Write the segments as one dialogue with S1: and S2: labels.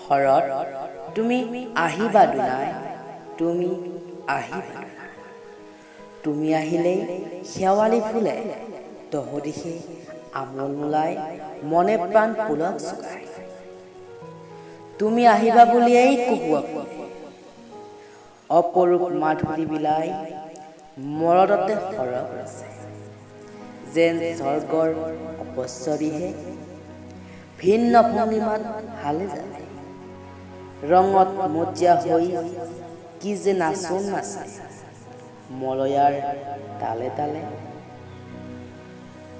S1: শৰত তুমি আহিবা দুনাই, তুমি আহিবা। তুমি আহিলেই শেৱালি ফুলে, দহদিশে আমোল মোলাই, মনে প্ৰাণ পুলক জোগাই। তুমি আহিবা বুলিয়েই কহুৱা অপৰূপ মাধুৰী বিলাই, মৰদতে সৰগ ৰচে। যেন স্বৰ্গৰ অপশ্বৰীহে ভিন্ন ভংগীমাত হালে জালে। ৰঙত মজিয়া হৈ কি যে নাচোন নাচে, মলয়াৰ তালে তালে।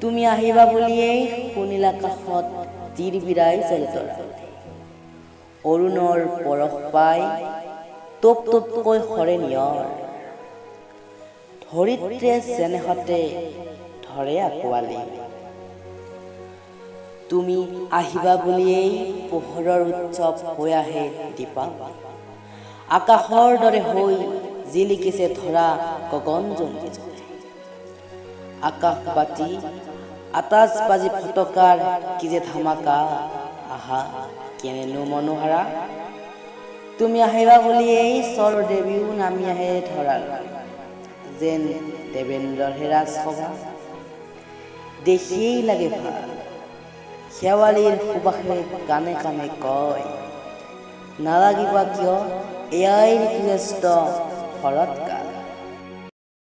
S1: তুমি আহিবা বুলিয়েই শুনিল আকাশত তিৰবিৰাই জ্বলে তৰাৱলী। অৰুণৰ পৰশ পাই টোপ টোপকৈ সৰে নিয়ৰ, ধৰিত্ৰীয়ে চেনেহতে ধৰে আকোৱালি। তুমি আহিবা বুলিয়েই পোহৰৰ উৎসৱ হৈ আহে দীপাৱলী। আকাশৰ দৰে হৈ জিলিকিছে ধৰা গগনজুমুকি জ্বলে। আকাশবাতি আতাচবাজি ফটকাৰ কি যে ধামাকা, আহা কেনেনো মনোহাৰা। তুমি আহিবা বুলিয়েই স্বৰদেৱীও নামি আহে ধৰালৈ, যেন দেৱেন্দ্ৰৰ ৰাজসভা। দেখিয়েই লাগে ভাল, শেৱালিৰ সুবাসে কাণে কাণে কয়, নালাগিবা কিয় এয়াই ঋতুজ্যেষ্ঠ শৰৎকাল।